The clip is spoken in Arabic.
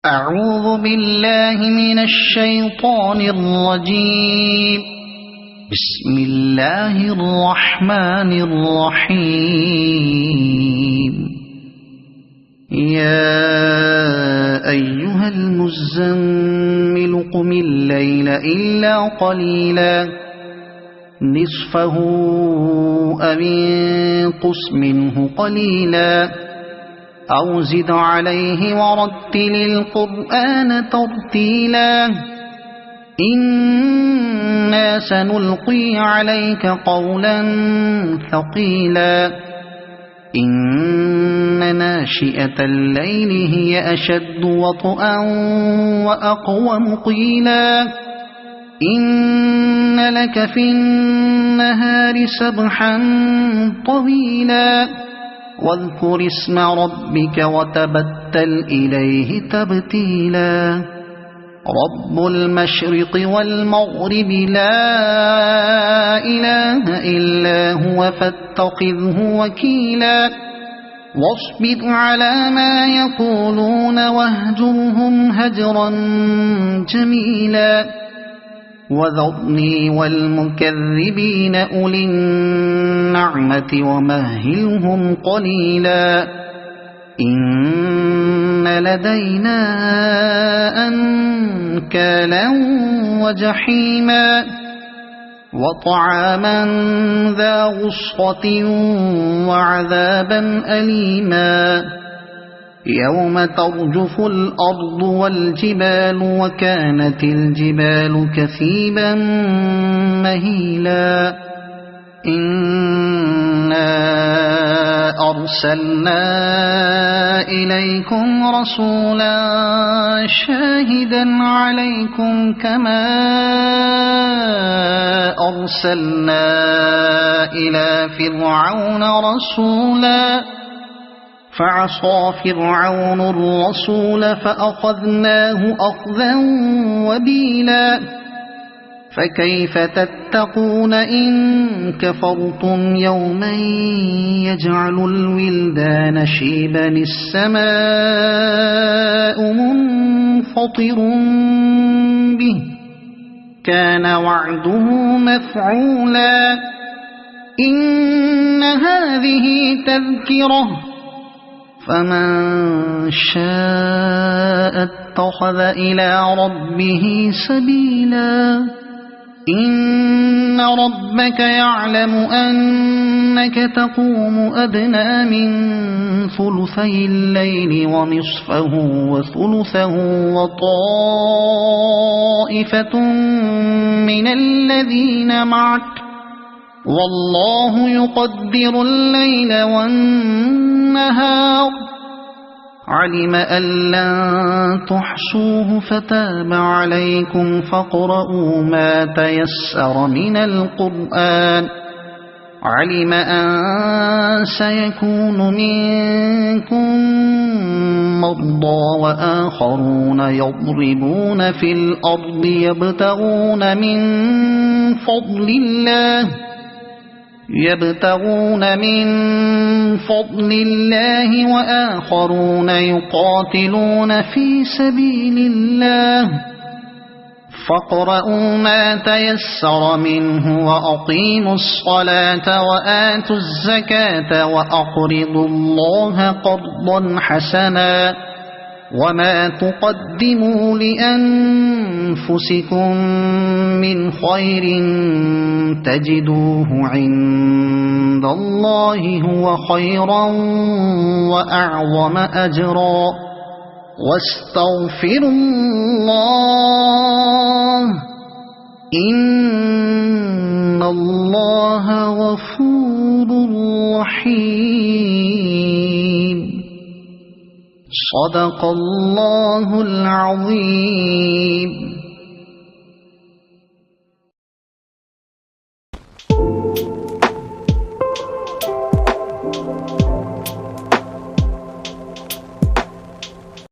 أعوذ بالله من الشيطان الرجيم. بسم الله الرحمن الرحيم. يا أيها المزمل قم الليل إلا قليلا نصفه أو انقص منه قليلا أو زد عليه ورتل القرآن ترتيلا إنا سنلقي عليك قولا ثقيلا إن ناشئة الليل هي أشد وطئا وأقوم قيلا إن لك في النهار سبحا طويلا واذكر اسم ربك وتبتل إليه تبتيلا رب المشرق والمغرب لا إله إلا هو فاتخذه وكيلا واصبر على ما يقولون واهجرهم هجرا جميلا وذرني والمكذبين أولي النعمة ومهلهم قليلا إن لدينا أنكالا وجحيما وطعاما ذا غصة وعذابا أليما يوم ترجف الأرض والجبال وكانت الجبال كثيبا مهيلا إنا أرسلنا إليكم رسولا شاهدا عليكم كما أرسلنا إلى فرعون رسولا فعصى فرعون الرسول فأخذناه أخذا وبيلا فكيف تتقون إن كفرتم يوما يجعل الولدان شيبا السماء منفطر به كان وعده مفعولا إن هذه تذكرة فمن شاء اتخذ إلى ربه سبيلا إن ربك يعلم أنك تقوم أدنى من ثلثي الليل ونصفه وثلثه وطائفة من الذين معك والله يقدر الليل والنهار علم أن لن تحصوه فتاب عليكم فاقرؤوا ما تيسر من القرآن علم أن سيكون منكم مرضى وآخرون يضربون في الأرض يبتغون من فضل الله وآخرون يقاتلون في سبيل الله فاقرؤوا ما تيسر منه وأقيموا الصلاة وآتوا الزكاة وأقرضوا الله قرضا حسنا وما تقدموا لأنفسكم من خير تجدوه عند الله هو خيرا وأعظم أجرا واستغفروا الله إن الله غفور رحيم صدق الله العظيم.